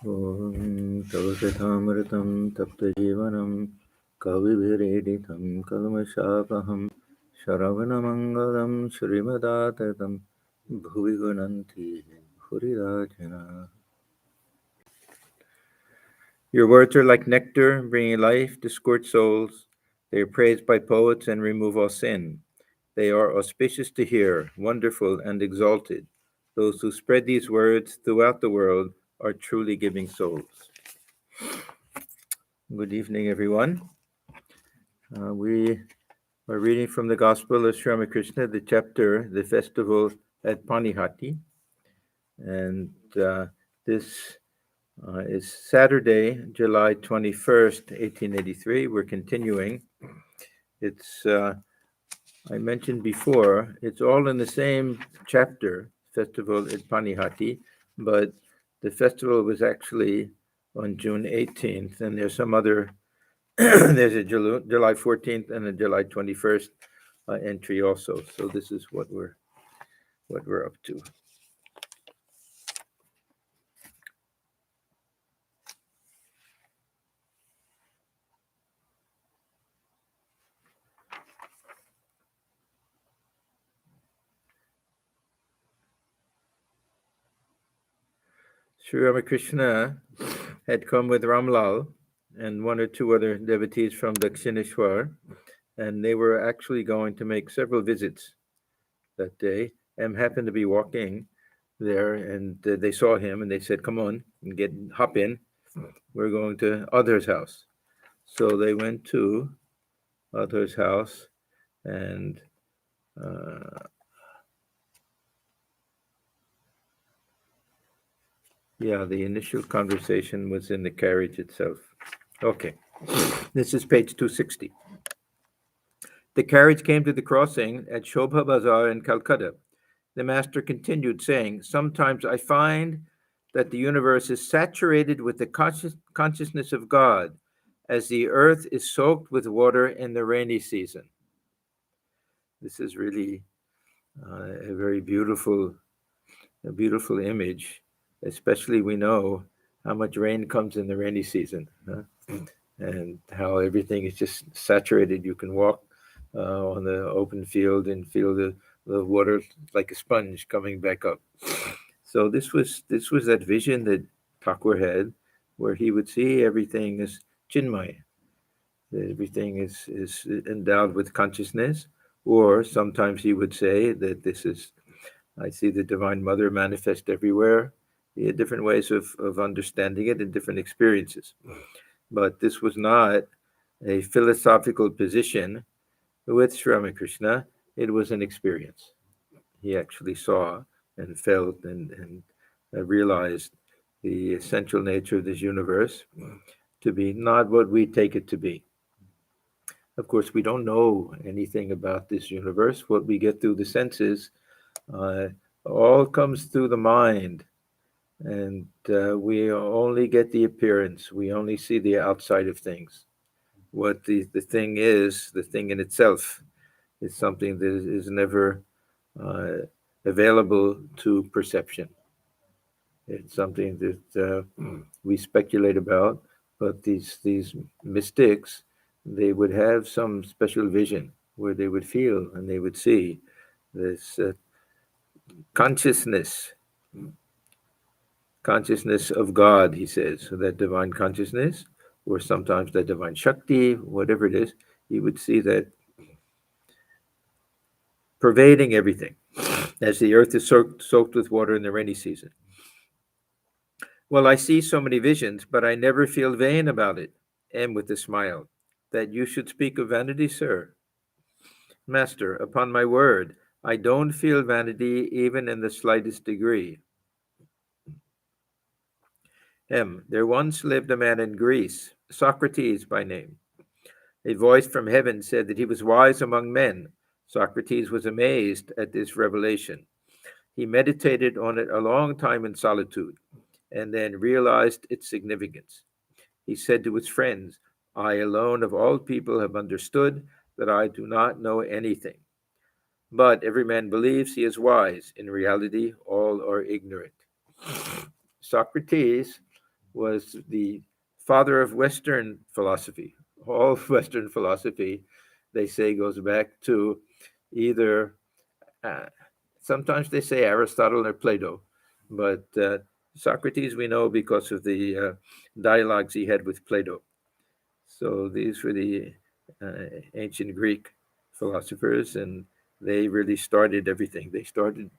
ॐ तवसथामृतं तप्तजीवनं कविभिरीडितं कल्मषापहं शरवणमङ्गलं श्रीमदाततं भुवि गुणन्ति भूरिराजना. Your words are like nectar, bringing life to scorched souls. They are praised by poets and remove all sin. They are auspicious to hear, wonderful and exalted. Those who spread these words throughout the world are truly giving souls. Good evening, everyone. We are reading from the Gospel of Sri Ramakrishna, the chapter, the festival at Pānihāti. And this is Saturday, July 21st, 1883. We're continuing. It's, I mentioned before, it's all in the same chapter, festival at Pānihāti, but the festival was actually on June 18th, and there's some other there's a July 14th and a July 21st entry also. So this is what we're up to. Sri Ramakrishna had come with Ramalal and one or two other devotees from Dakshineshwar, and they were actually going to make several visits that day. And happened to be walking there, and they saw him, and they said, "Come on, and hop in. We're going to Adhar's house." So they went to Adhar's house, and the initial conversation was in the carriage itself. Okay, this is page 260. The carriage came to the crossing at Shobha Bazar in Calcutta. The master continued, saying, "Sometimes I find that the universe is saturated with the consciousness of God, as the earth is soaked with water in the rainy season." This is really a very beautiful image. Especially we know how much rain comes in the rainy season, and how everything is just saturated. You can walk on the open field and feel the water like a sponge coming back up. So this was that vision that Thakur had, where he would see everything as Chinmay. Everything is endowed with consciousness, or sometimes he would say that I see the Divine Mother manifest everywhere. He had different ways of understanding it and different experiences. But this was not a philosophical position with Sri Ramakrishna. It was an experience. He actually saw and felt and realized the essential nature of this universe to be not what we take it to be. Of course, we don't know anything about this universe. What we get through the senses all comes through the mind. And we only get the appearance. We only see the outside of things. What the thing is, the thing in itself, is something that is never available to perception. It's something that we speculate about, but these mystics, they would have some special vision where they would feel and they would see this consciousness of God, he says, so that divine consciousness, or sometimes that divine Shakti, whatever it is, he would see that pervading everything, as the earth is soaked with water in the rainy season. Well, I see so many visions, but I never feel vain about it. And with a smile, that you should speak of vanity, sir. Master, upon my word, I don't feel vanity even in the slightest degree. There once lived a man in Greece, Socrates by name. A voice from heaven said that he was wise among men. Socrates was amazed at this revelation. He meditated on it a long time in solitude, and then realized its significance. He said to his friends, "I alone of all people have understood that I do not know anything. But every man believes he is wise. In reality, all are ignorant." Socrates was the father of Western philosophy. All Western philosophy, they say, goes back to either, sometimes they say Aristotle or Plato, but Socrates we know because of the dialogues he had with Plato. So these were the ancient Greek philosophers, and they really started everything. They started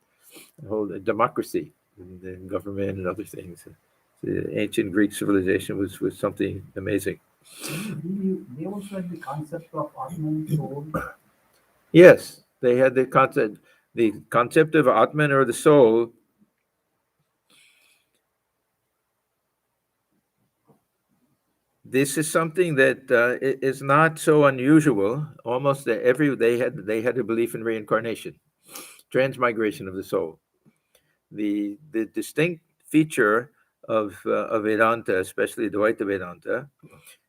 the whole democracy and the government and other things. The ancient Greek civilization was something amazing. They also had the concept of Atman soul. Yes, they had the concept of Atman, or the soul. This is something that is not so unusual. Almost they had a belief in reincarnation, transmigration of the soul. The distinct feature of Vedanta, especially Dvaita Vedanta,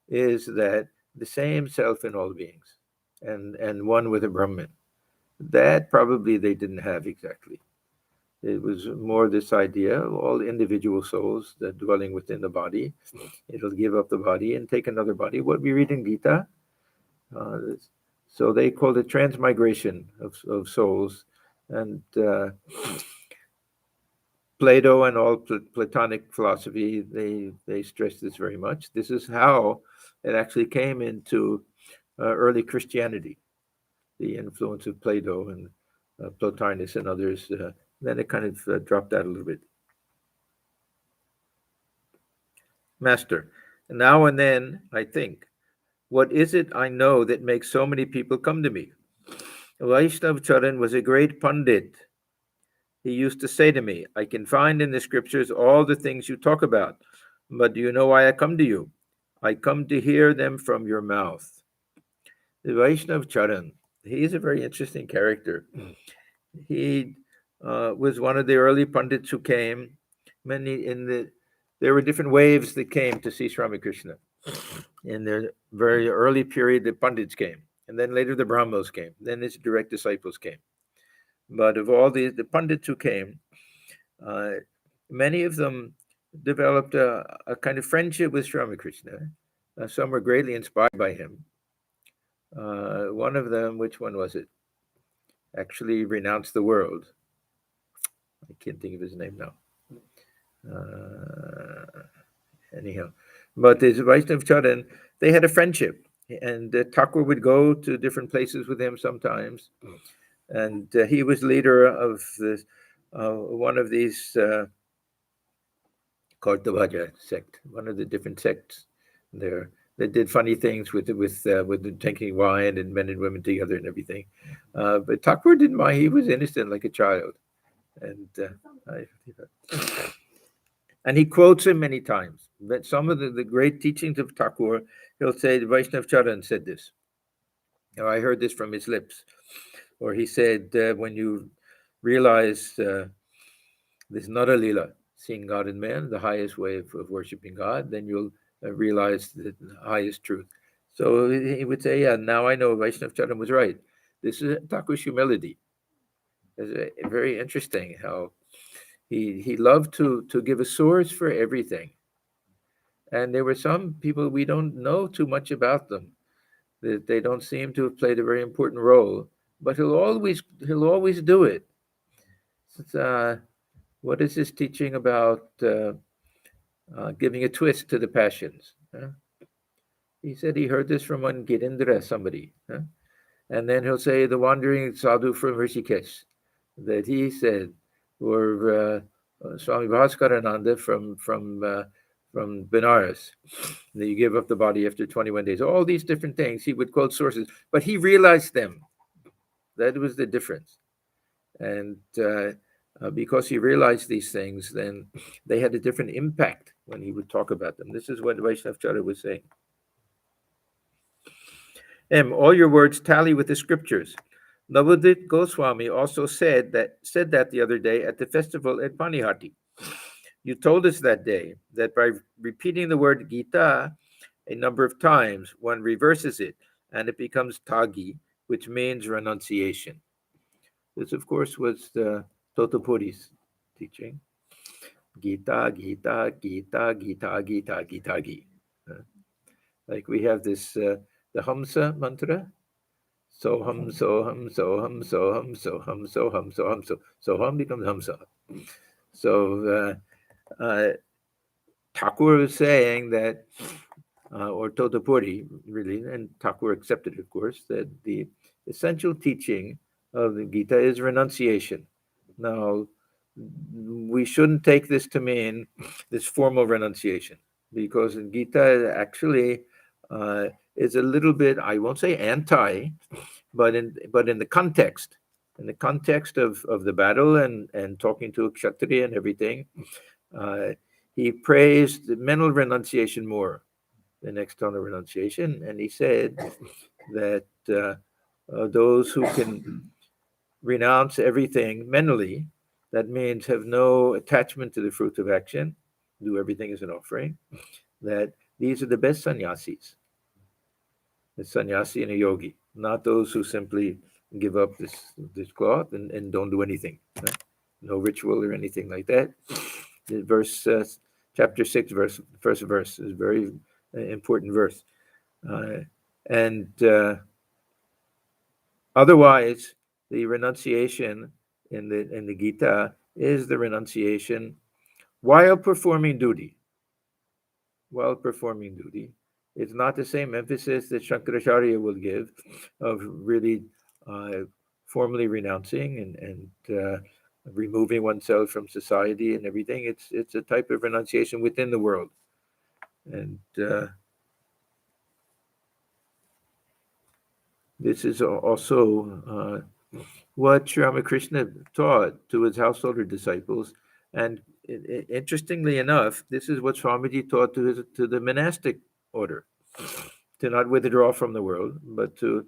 is that the same self in all beings, and one with a Brahman. That probably they didn't have exactly. It was more this idea of all individual souls that dwelling within the body. It'll give up the body and take another body. What we read in Gita. So they called it transmigration of souls. And Plato and all Platonic philosophy, they stress this very much. This is how it actually came into early Christianity, the influence of Plato and Plotinus and others. Then it kind of dropped out a little bit. Master, now and then I think, what is it I know that makes so many people come to me? Vaishnav Charan was a great pundit. He used to say to me, I can find in the scriptures all the things you talk about, but do you know why I come to you? I come to hear them from your mouth. The Vaishnav Charan, he is a very interesting character. He was one of the early pundits who came. There were different waves that came to see Sri Ramakrishna. In the very early period, the pundits came, and then later the Brahmos came. Then his direct disciples came. But of all the pundits who came, many of them developed a kind of friendship with Sri Ramakrishna. Some were greatly inspired by him. One of them, which one was it? Actually renounced the world. I can't think of his name now. Anyhow, but the Vaishnav Charan, they had a friendship, and Thakur would go to different places with him sometimes, and he was leader of one of these Kartavaja sect, one of the different sects there. They did funny things with drinking wine and men and women together and everything. But Thakur didn't mind; he was innocent like a child, and and he quotes him many times. But some of the great teachings of Thakur, he'll say, Vaishnav Charan said this. Or I heard this from his lips. Or he said, when you realize this Nara Lila, seeing God in man, the highest way of worshiping God, then you'll realize the highest truth. So he would say, yeah, now I know Vaishnav Charan was right. This is Thakur's humility. It's very interesting how he loved to give a source for everything. And there were some people we don't know too much about them, that they don't seem to have played a very important role, but he'll always do it. What is his teaching about giving a twist to the passions? He said he heard this from one Girindra, somebody. And then he'll say the wandering sadhu from Rishikesh, that he said, or Swami Bhaskarananda from Benares, that you give up the body after 21 days. All these different things, he would quote sources, but he realized them. That was the difference. And because he realized these things, then they had a different impact when he would talk about them. This is what Vaishnav Chara was saying. All your words tally with the scriptures. Navadip Goswami also said that the other day at the festival at Pānihāti. You told us that day that by repeating the word Gita a number of times, one reverses it and it becomes Tagi, which means renunciation. This, of course, was the Totapuri's teaching. Gita, Gita, Gita, Gita, Gita, Gita, Gita. Like we have this, the Hamsa mantra. So hum, so hum, so hum, so hum, so hum, so hum, so hum, so hum becomes Hamsa. So Thakur was saying that, or Totapuri really, and Thakur accepted, of course, that the essential teaching of the Gita is renunciation. Now, we shouldn't take this to mean this formal renunciation, because in Gita actually is a little bit, I won't say anti, but in the context, of the battle and talking to a kshatriya and everything, he praised the mental renunciation more than external renunciation, and he said that those who can renounce everything mentally, that means have no attachment to the fruit of action, do everything as an offering, that these are the best sannyasis. A sannyasi and a yogi, not those who simply give up this cloth and don't do anything. Right? No ritual or anything like that. The verse, chapter 6, first verse is a very important verse. And otherwise, the renunciation in the Gita is the renunciation while performing duty. While performing duty, it's not the same emphasis that Shankaracharya will give of really formally renouncing and removing oneself from society and everything. It's a type of renunciation within the world, and this is also what Sri Ramakrishna taught to his householder disciples. And interestingly enough, this is what Swamiji taught to the monastic order, to not withdraw from the world, but to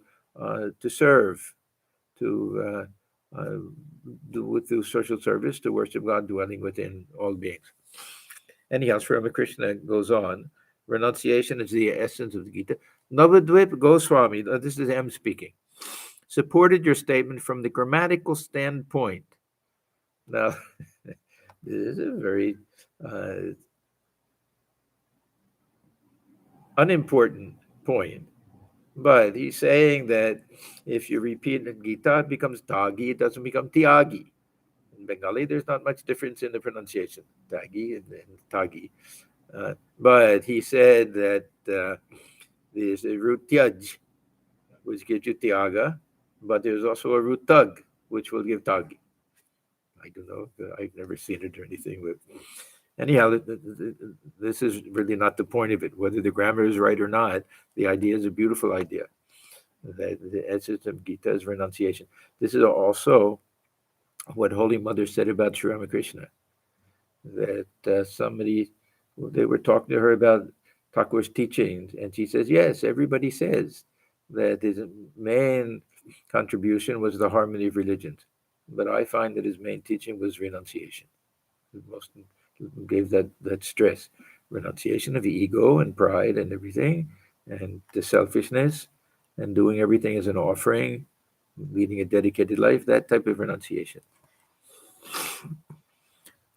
serve, to do through social service, to worship God dwelling within all beings. Anyhow, Sri Ramakrishna goes on. Renunciation is the essence of the Gita. Navadvip Goswami, this is M speaking, supported your statement from the grammatical standpoint. Now, this is a very unimportant point, but he's saying that if you repeat the Gita, it becomes Tagi, it doesn't become Tyagi. In Bengali, there's not much difference in the pronunciation, Tagi and Tagi. But he said that there's a root Tyaj, which gives you Tyaga, but there's also a root Tag, which will give Tagi. I don't know. I've never seen it or anything. But anyhow, this is really not the point of it. Whether the grammar is right or not, the idea is a beautiful idea. That the essence of Gita is renunciation. This is also what Holy Mother said about Sri Ramakrishna. That they were talking to her about Thakur's teachings, and she says, yes, everybody says that his main contribution was the harmony of religions. But I find that his main teaching was renunciation. Most gave that stress, renunciation of the ego and pride and everything, and the selfishness, and doing everything as an offering, leading a dedicated life, that type of renunciation.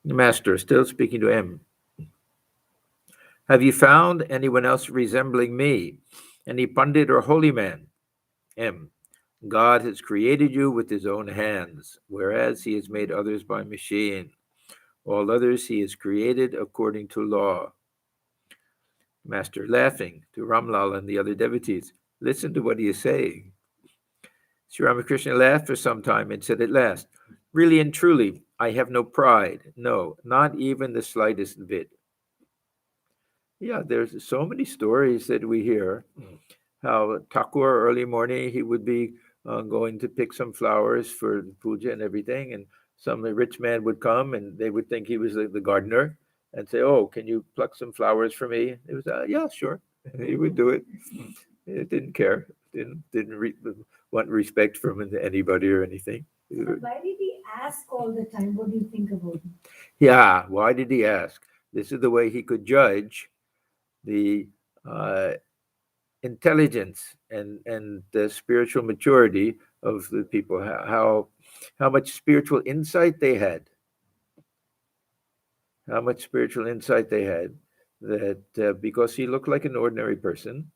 The Master, still speaking to M. Have you found anyone else resembling me, any Pandit or holy man? M. God has created you with his own hands, whereas he has made others by machine. All others he has created according to law. Master, laughing to Ramalal and the other devotees. Listen to what he is saying. Sri Ramakrishna laughed for some time and said at last, really and truly, I have no pride. No, not even the slightest bit. Yeah, there's so many stories that we hear. How Thakur early morning, he would be going to pick some flowers for puja and everything. And some rich man would come and they would think he was the gardener and say, oh, can you pluck some flowers for me? It was, yeah, sure. He would do it. He didn't care. Didn't want respect from anybody or anything. But why did he ask all the time? What do you think about it? Yeah, why did he ask? This is the way he could judge the intelligence and the spiritual maturity of the people, how much spiritual insight they had. how much spiritual insight they had, that because he looked like an ordinary person,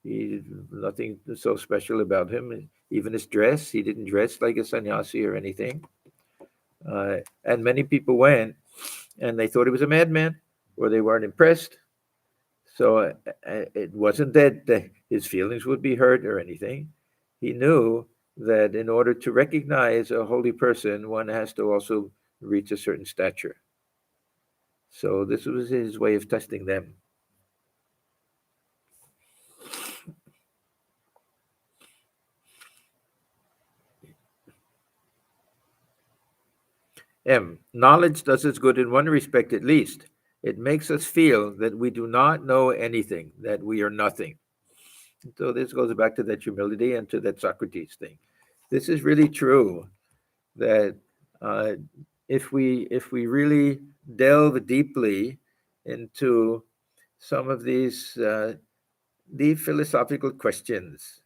he nothing so special about him. Even his dress, he didn't dress like a sannyasi or anything. And many people went, and they thought he was a madman, or they weren't impressed. So it wasn't that his feelings would be hurt or anything. He knew that in order to recognize a holy person, one has to also reach a certain stature. So this was his way of testing them. M. Knowledge does us good in one respect at least. It makes us feel that we do not know anything, that we are nothing. So this goes back to that humility and to that Socrates thing. This is really true, that if we really delve deeply into some of these deep philosophical questions,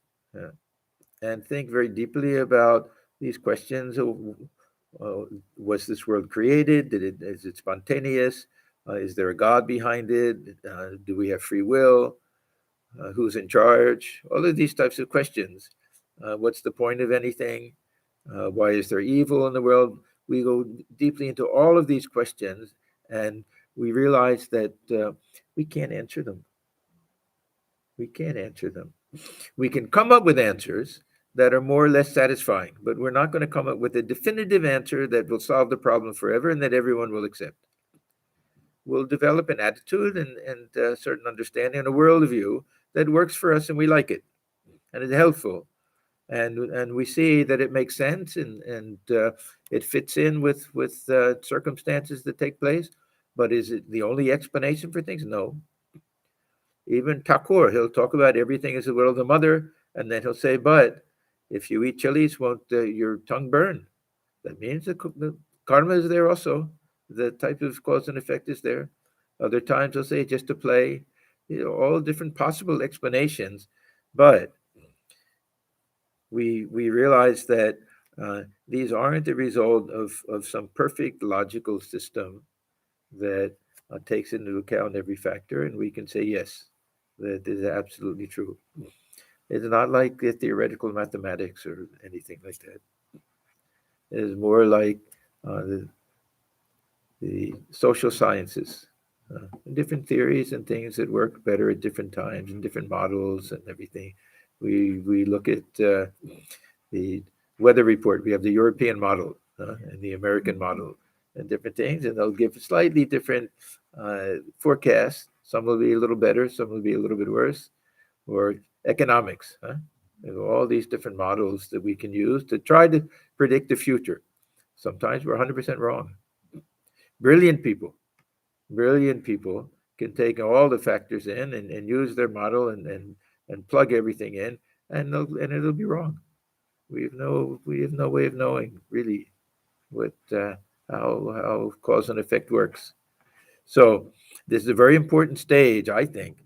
and think very deeply about these questions. Was this world created? Is it spontaneous? Is there a God behind it? Do we have free will? Who's in charge? All of these types of questions. What's the point of anything? Why is there evil in the world? We go deeply into all of these questions, and we realize that we can't answer them. We can't answer them. We can come up with answers that are more or less satisfying, but we're not going to come up with a definitive answer that will solve the problem forever and that everyone will accept. We'll develop an attitude and a certain understanding and a worldview that works for us, and we like it, and it's helpful, and we see that it makes sense, and it fits in with circumstances that take place. But is it the only explanation for things? No. Even Thakur, he'll talk about everything as the will of the mother, and then he'll say, but if you eat chilies, won't your tongue burn? That means the karma is there also. The type of cause and effect is there. Other times he'll say just to play, all different possible explanations. But we realize that these aren't the result of some perfect logical system that takes into account every factor, and we can say, yes, that is absolutely true. It's not like the theoretical mathematics or anything like that. It is more like the social sciences, different theories and things that work better at different times and different models and everything. We look at the weather report. We have the European model and the American model and different things, and they'll give slightly different forecasts. Some will be a little better, some will be a little bit worse. Or economics. There are all these different models that we can use to try to predict the future. Sometimes we're 100% wrong. Brilliant people can take all the factors in and use their model and plug everything in, and it'll be wrong. We have no way of knowing really what how cause and effect works. So this is a very important stage, I think,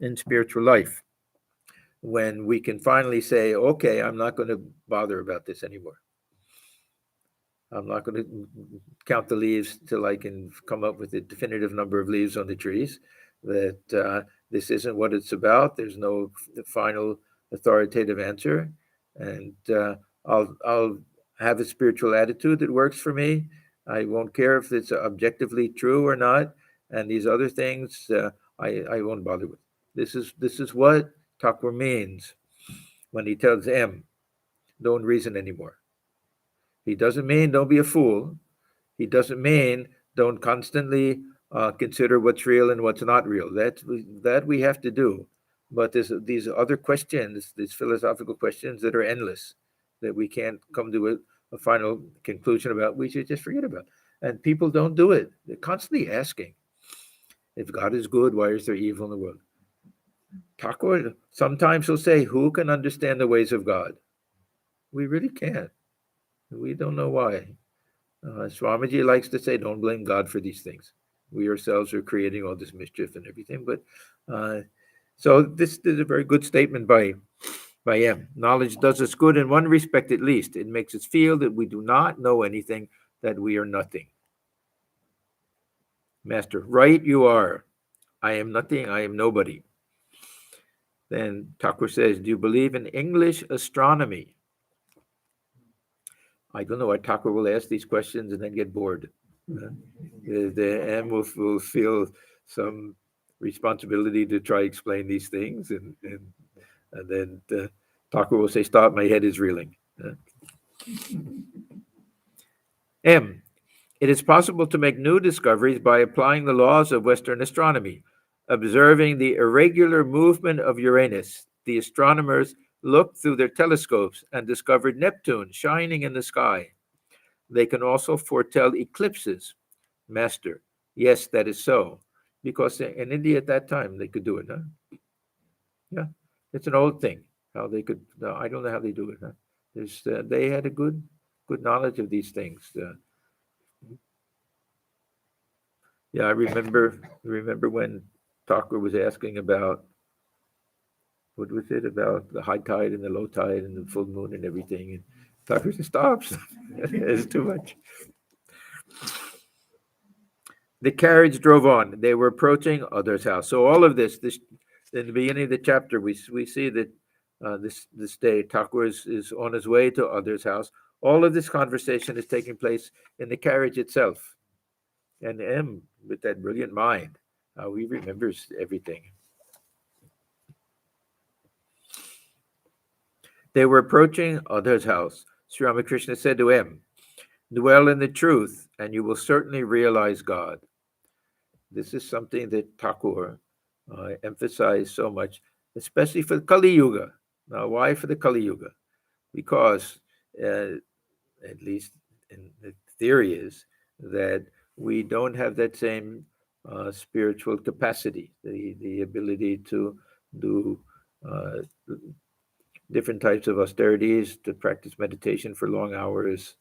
in spiritual life, when we can finally say, okay, I'm not going to bother about this anymore. I'm not going to count the leaves till I can come up with a definitive number of leaves on the trees, that this isn't what it's about. There's no final authoritative answer. And I'll have a spiritual attitude that works for me. I won't care if it's objectively true or not. And these other things, I won't bother with. This is what Thakur means when he tells M, don't reason anymore. He doesn't mean don't be a fool. He doesn't mean don't constantly consider what's real and what's not real. That we have to do. But there's these other questions, these philosophical questions that are endless, that we can't come to a final conclusion about. We should just forget about. And people don't do it. They're constantly asking, if God is good, why is there evil in the world? Thakur sometimes will say, who can understand the ways of God? We really can't. We don't know why. Swamiji likes to say, don't blame God for these things. We ourselves are creating all this mischief and everything. But so this is a very good statement by M. Knowledge does us good in one respect at least. It makes us feel that we do not know anything, that we are nothing. Master, right you are. I am nothing, I am nobody. Then Thakur says, do you believe in English astronomy? I don't know why Thakur will ask these questions and then get bored. The M will feel some responsibility to try explain these things, and then Thakur will say, stop, my head is reeling. M. It is possible to make new discoveries by applying the laws of Western astronomy. Observing the irregular movement of Uranus, the astronomers looked through their telescopes and discovered Neptune shining in the sky. They can also foretell eclipses. Master, yes, that is so. Because in India at that time, they could do it, huh? Yeah, it's an old thing, how they could, I don't know how they do it, huh? They had a good knowledge of these things. Yeah, I remember when Thakur was asking about, what was it, about the high tide and the low tide and the full moon and everything, and Thakur said, stop, it's too much. The carriage drove on. They were approaching others' house. So all of this in the beginning of the chapter, we see that this day Thakur is on his way to others' house. All of this conversation is taking place in the carriage itself. And M, with that brilliant mind, how he remembers everything. They were approaching others' house. Sri Ramakrishna said to M, dwell in the truth, and you will certainly realize God. This is something that Thakur emphasized so much, especially for the Kali Yuga. Now, why for the Kali Yuga? Because, at least in the theory is, that we don't have that same spiritual capacity, the ability to do different types of austerities, to practice meditation for long hours,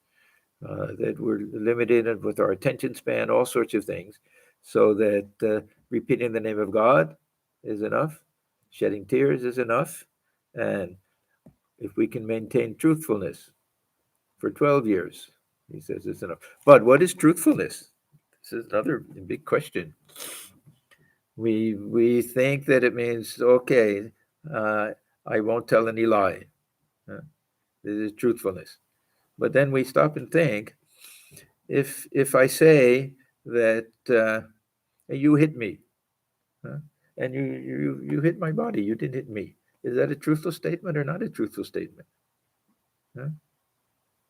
that we're limited with our attention span, all sorts of things, so that repeating the name of God is enough, shedding tears is enough, and if we can maintain truthfulness for 12 years, he says it's enough. But what is truthfulness? This is another big question. We think that it means, okay, I won't tell any lie. This is truthfulness. But then we stop and think, if I say that you hit me, and you hit my body, you didn't hit me, is that a truthful statement or not a truthful statement?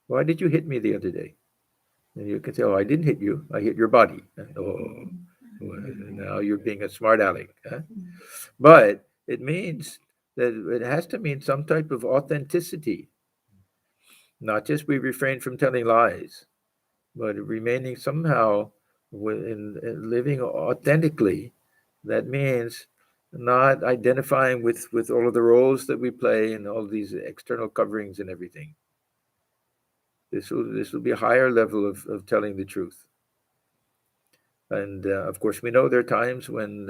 Why did you hit me the other day? And you can say, oh, I didn't hit you, I hit your body. Oh, now you're being a smart aleck. But it means that it has to mean some type of authenticity. Not just we refrain from telling lies, but remaining somehow in living authentically. That means not identifying with all of the roles that we play and all these external coverings and everything. This will be a higher level of telling the truth. And of course, we know there are times when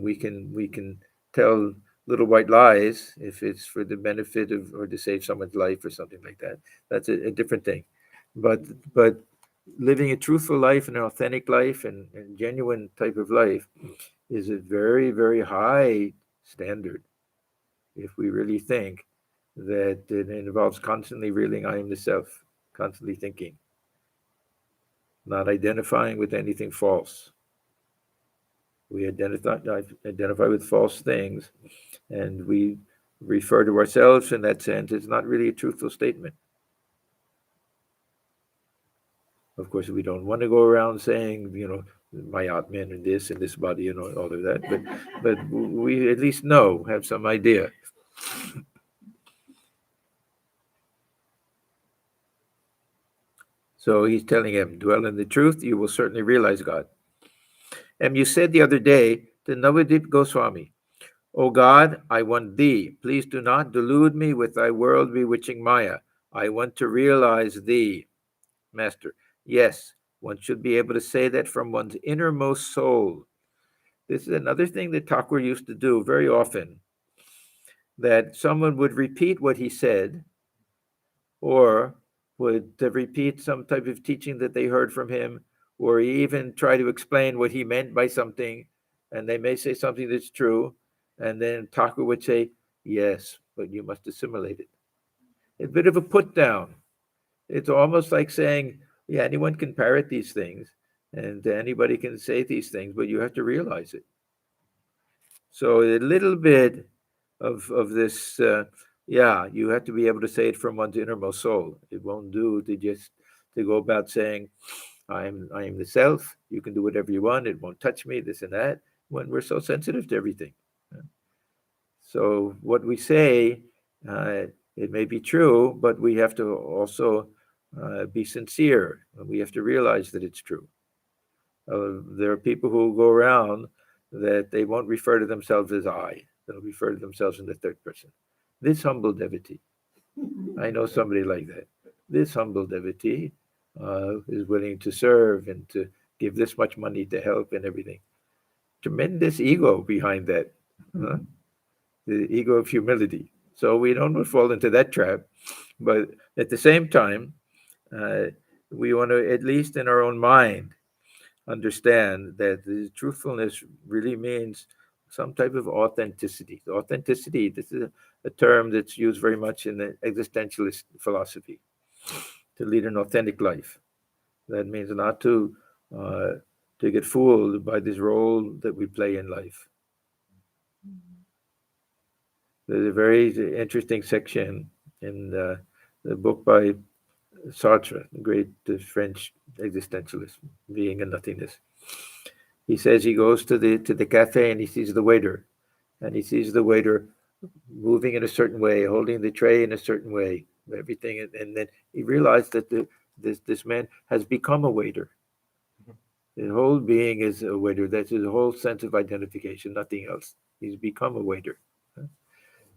we can tell little white lies if it's for the benefit of or to save someone's life or something like that. That's a different thing. But living a truthful life and an authentic life and genuine type of life is a very, very high standard. If we really think that it involves constantly reeling I am the self, constantly thinking, not identifying with anything false. We identify with false things, and we refer to ourselves in that sense. It's not really a truthful statement. Of course, we don't want to go around saying, my Atman and this body and all of that, but we at least have some idea. So he's telling him, dwell in the truth, you will certainly realize God. And you said the other day to Navadip Goswami, O God, I want thee. Please do not delude me with thy world bewitching Maya. I want to realize thee. Master, yes, one should be able to say that from one's innermost soul. This is another thing that Thakur used to do very often, that someone would repeat what he said or would repeat some type of teaching that they heard from him, or even try to explain what he meant by something, and they may say something that's true, and then Thakur would say, yes, but you must assimilate it. A bit of a put down. It's almost like saying, yeah, anyone can parrot these things, and anybody can say these things, but you have to realize it. So a little bit of this, you have to be able to say it from one's innermost soul. It won't do to just to go about saying, I am the self. You can do whatever you want. It won't touch me. This and that. When we're so sensitive to everything. So what we say, it may be true, but we have to also be sincere. We have to realize that it's true. There are people who go around that they won't refer to themselves as I. They'll refer to themselves in the third person. This humble devotee. I know somebody like that. This humble devotee is willing to serve and to give this much money to help and everything. Tremendous ego behind that. The ego of humility. So we don't fall into that trap. But at the same time, we want to, at least in our own mind, understand that the truthfulness really means some type of authenticity. Authenticity, this is a term that's used very much in the existentialist philosophy, to lead an authentic life. That means not to get fooled by this role that we play in life. There's a very interesting section in the book by Sartre, the great French existentialist, Being and Nothingness. He says he goes to the cafe and he sees the waiter, and he sees the waiter moving in a certain way, holding the tray in a certain way, everything, and then he realized that this man has become a waiter. His whole being is a waiter. That's his whole sense of identification, nothing else. He's become a waiter.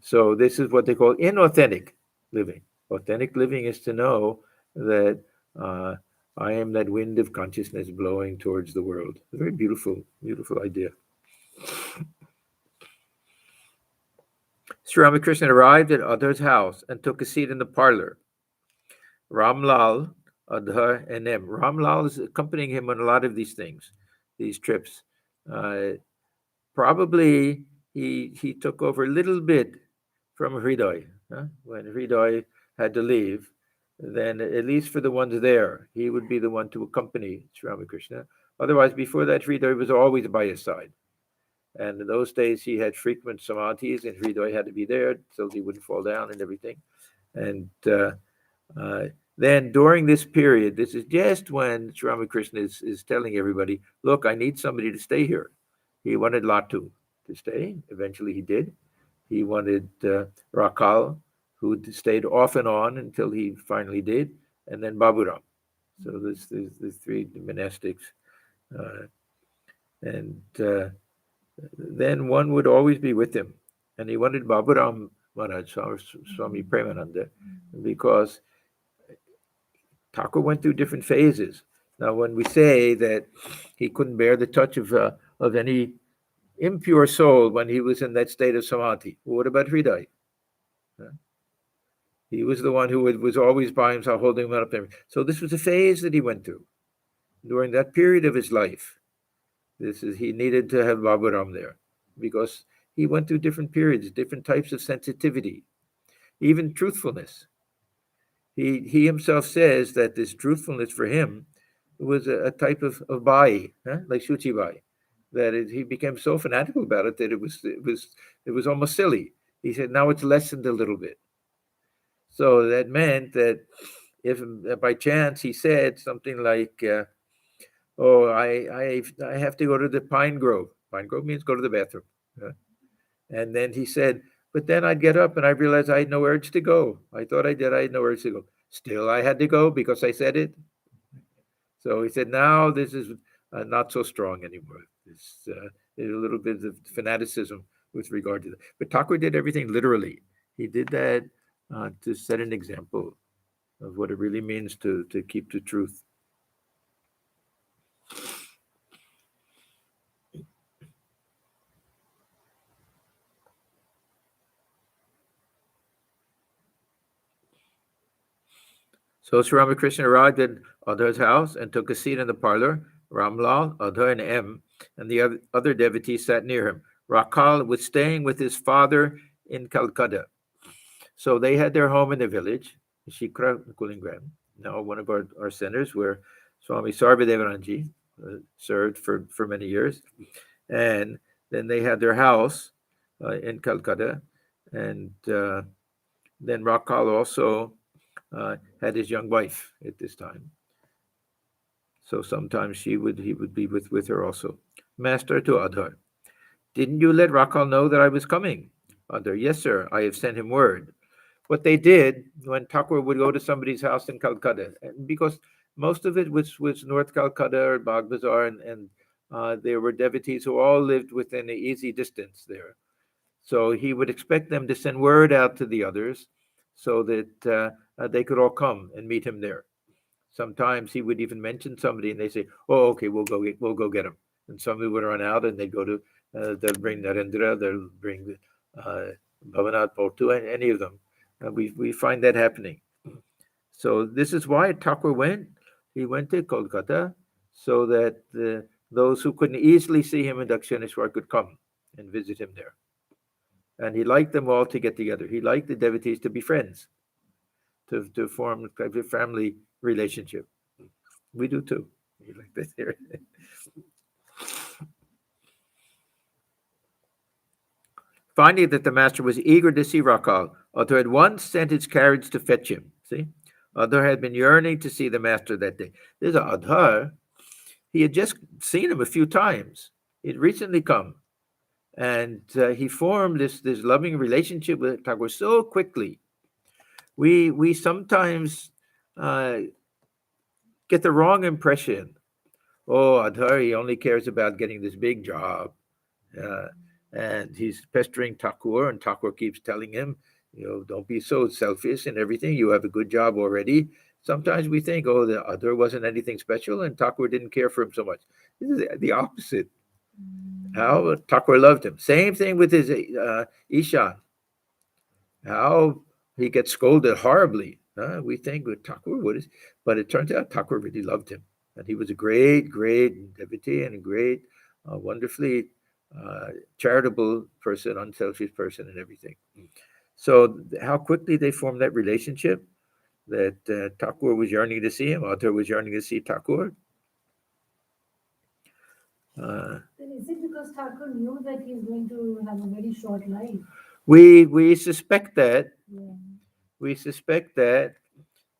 So this is what they call inauthentic living. Authentic living is to know that I am that wind of consciousness blowing towards the world. A very beautiful, beautiful idea. Sri Ramakrishna arrived at Adhar's house and took a seat in the parlor. Ramalal, Adhar, and M. Ramalal is accompanying him on a lot of these things, these trips. Probably he took over a little bit from Hriday. When Hriday had to leave, then at least for the ones there, he would be the one to accompany Sri Ramakrishna. Otherwise, before that, Hriday was always by his side. And in those days, he had frequent samadhis, and Hriday had to be there so he wouldn't fall down and everything. And then during this period, this is just when Sri Ramakrishna is telling everybody, look, I need somebody to stay here. He wanted Latu to stay. Eventually he did. He wanted Rakal, who stayed off and on until he finally did, and then Baburam. So there's three monastics. And then one would always be with him. And he wanted Baburam Maharaj, Swami Premananda, because Thakur went through different phases. Now, when we say that he couldn't bear the touch of any impure soul when he was in that state of samadhi, well, what about Hriday? He was the one who was always by himself, holding him up there. So this was a phase that he went through during that period of his life. He needed to have Baburam there because he went through different periods, different types of sensitivity, even truthfulness. He himself says that this truthfulness for him was a type of bai, like Shuchi Bai, that he became so fanatical about it that it was almost silly. He said now it's lessened a little bit. So that meant that if by chance he said something like, "Oh, I have to go to the Pine Grove." Pine Grove means go to the bathroom, and then he said, but then I'd get up and I realized I had no urge to go. I thought I did. I had no urge to go. Still, I had to go because I said it. So he said, now this is not so strong anymore. There's a little bit of fanaticism with regard to that. But Thakur did everything literally. He did that to set an example of what it really means to keep the truth. So Sri Ramakrishna arrived at Adhar's house and took a seat in the parlor. Ramalal, Adhar, and M, and the other devotees sat near him. Rakhal was staying with his father in Calcutta. So they had their home in the village, Shikra Kulingram, now one of our centers where Swami Sarvadevananji served for many years. And then they had their house in Calcutta. And then Rakhal also had his young wife at this time. So sometimes he would be with her also. Master to Adhar, didn't you let Rakhal know that I was coming? Adhar, yes, sir, I have sent him word. What they did when Thakur would go to somebody's house in Calcutta, and because most of it was North Calcutta or Bagh Bazaar, and there were devotees who all lived within an easy distance there. So he would expect them to send word out to the others so that they could all come and meet him there. Sometimes he would even mention somebody, and they say, "Oh, okay, we'll go get him." And somebody would run out, and they'd go to, they'll bring Narendra, they'll bring Bhavanath Potu, and any of them. We find that happening. So this is why Thakur went. He went to Kolkata so that those who couldn't easily see him in Dakshineshwar could come and visit him there. And he liked them all to get together. He liked the devotees to be friends, to form a family relationship. We do too. We like that here. Finding that the master was eager to see Rakhal, Adhar at once sent his carriage to fetch him. See, Adhar had been yearning to see the master that day. There's Adhar. He had just seen him a few times. He'd recently come, and he formed this loving relationship with Thakur so quickly. We sometimes get the wrong impression. Oh, Adhar, he only cares about getting this big job. And he's pestering Thakur, and Thakur keeps telling him, don't be so selfish and everything. You have a good job already. Sometimes we think, oh, the Adhar wasn't anything special, and Thakur didn't care for him so much. This is the opposite. How Thakur loved him. Same thing with his Ishan. How he gets scolded horribly. We think with Thakur would, but it turns out Thakur really loved him. And he was a great, great devotee and a great, wonderfully charitable person, unselfish person, and everything. So how quickly they formed that relationship, that Thakur was yearning to see him, Adhar was yearning to see Thakur. Then is it because Thakur knew that he's going to have a very short life? We suspect that. Yeah. We suspect that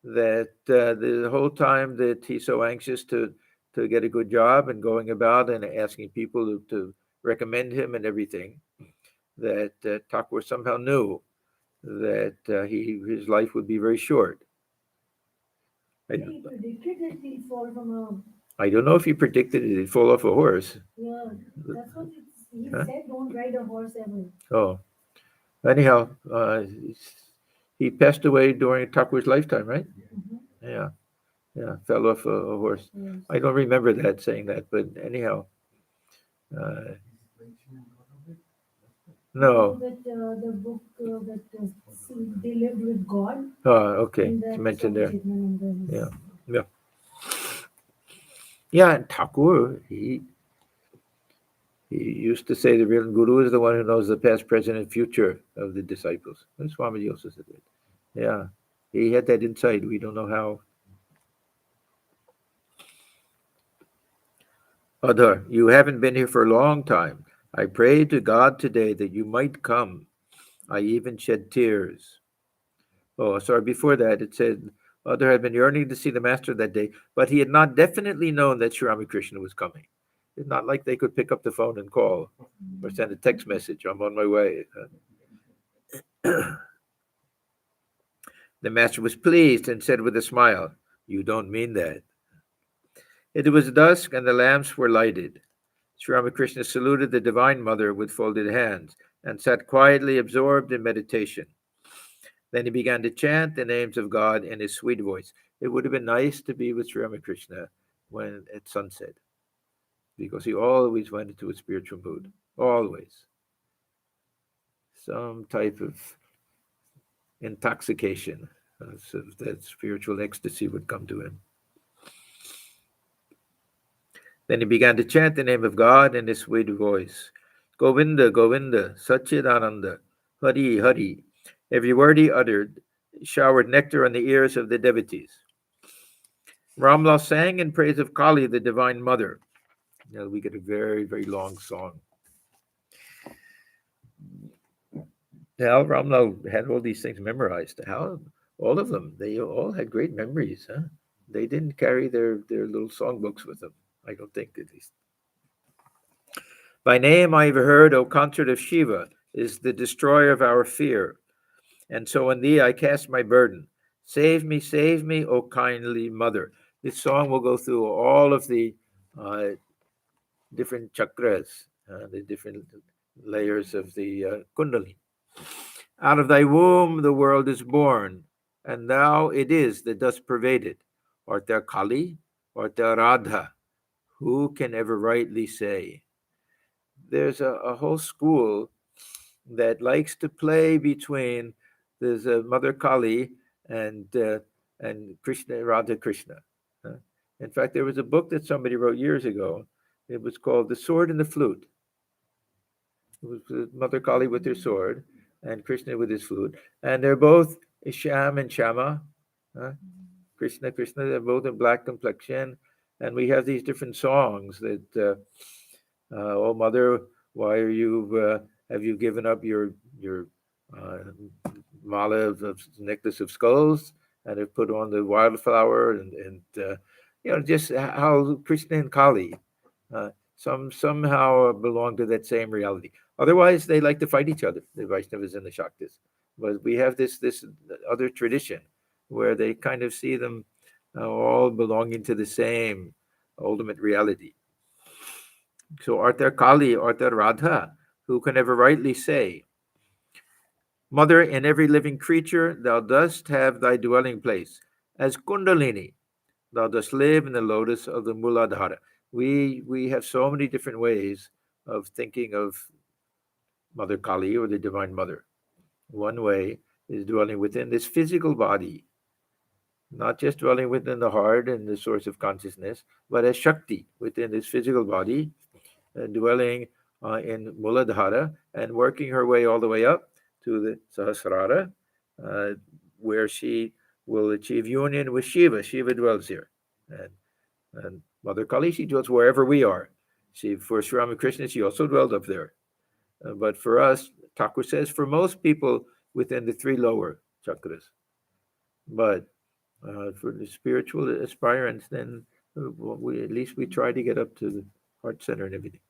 the whole time that he's so anxious to get a good job and going about and asking people to recommend him and everything, that Thakur somehow knew that his life would be very short. He predicted that he'd fall from I don't know if he predicted he'd fall off a horse. Yeah, that's what he said, don't ride a horse ever. Oh. Anyhow, he passed away during Thakur's lifetime, right? Mm-hmm. Yeah, fell off a horse. Yes. I don't remember saying that, but anyhow. No. That the book that they lived with God. Oh, okay. It's mentioned there. Yeah. Yeah, and Thakur, he used to say the real guru is the one who knows the past, present, and future of the disciples. And Swami also said that. Yeah, he had that insight. We don't know how. Adhar, you haven't been here for a long time. I prayed to God today that you might come. I even shed tears. Oh, sorry, before that it said, Adhar had been yearning to see the master that day, but he had not definitely known that Sri Ramakrishna was coming. It's not like they could pick up the phone and call or send a text message, I'm on my way. The master was pleased and said with a smile, you don't mean that. It was dusk and the lamps were lighted. Sri Ramakrishna saluted the Divine Mother with folded hands and sat quietly absorbed in meditation. Then he began to chant the names of God in his sweet voice. It would have been nice to be with Sri Ramakrishna when at sunset, because he always went into a spiritual mood, always. Some type of intoxication. So that spiritual ecstasy would come to him. Then he began to chant the name of God in his sweet voice. Govinda, Govinda, Satchidananda, Hari, Hari. Every word he uttered showered nectar on the ears of the devotees. Ramalal sang in praise of Kali, the Divine Mother. Now we get a very, very long song. How Ramalal had all these things memorized. How all of them, they all had great memories. Huh? They didn't carry their little songbooks with them. I don't think, at least. By name I have heard, O consort of Shiva, is the destroyer of our fear. And so on thee I cast my burden. Save me, O kindly mother. This song will go through all of the different chakras, the different layers of the Kundalini. Out of thy womb the world is born, and thou it is that dost pervade it. Art thou Kali, art thou Radha? Who can ever rightly say? There's a whole school that likes to play between there's a Mother Kali and Krishna, Radha Krishna. In fact, there was a book that somebody wrote years ago. It was called The Sword and the Flute. It was Mother Kali with her sword and Krishna with his flute. And they're both Sham and Shama. Krishna, they're both in black complexion. And we have these different songs that, oh mother, why are you, have you given up your mala of necklace of skulls and have put on the wildflower and just how Krishna and Kali somehow belong to that same reality. Otherwise, they like to fight each other, the Vaishnavas and the Shaktas. But we have this other tradition where they kind of see them all belonging to the same ultimate reality. So art thou Kali, art thou Radha? Who can ever rightly say? Mother, in every living creature, thou dost have thy dwelling place. As Kundalini, thou dost live in the lotus of the Muladhara. We have so many different ways of thinking of Mother Kali or the Divine Mother. One way is dwelling within this physical body, not just dwelling within the heart and the source of consciousness, but as Shakti within this physical body, dwelling in Muladhara and working her way all the way up to the Sahasrara, where she will achieve union with Shiva. Shiva dwells here. And Mother Kali, she dwells wherever we are. For Sri Ramakrishna, she also dwelled up there. But for us, Thakur says, for most people within the three lower chakras. But for the spiritual aspirants, then at least we try to get up to the heart center and everything.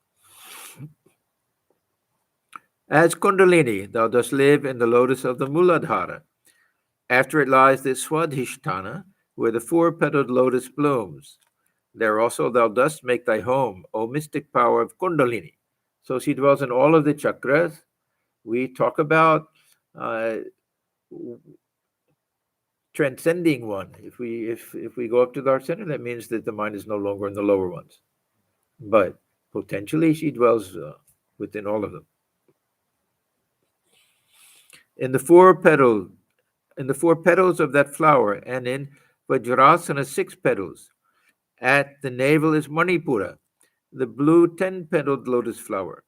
As Kundalini, thou dost live in the lotus of the Muladhara. After it lies the Swadhisthana, where the four-petaled lotus blooms. There also thou dost make thy home, O mystic power of Kundalini. So she dwells in all of the chakras. We talk about transcending one. If we go up to the heart center, that means that the mind is no longer in the lower ones. But potentially she dwells within all of them. In the four petals of that flower, and in Vajrasana 6 petals, at the navel is Manipura, the blue 10-petaled lotus flower.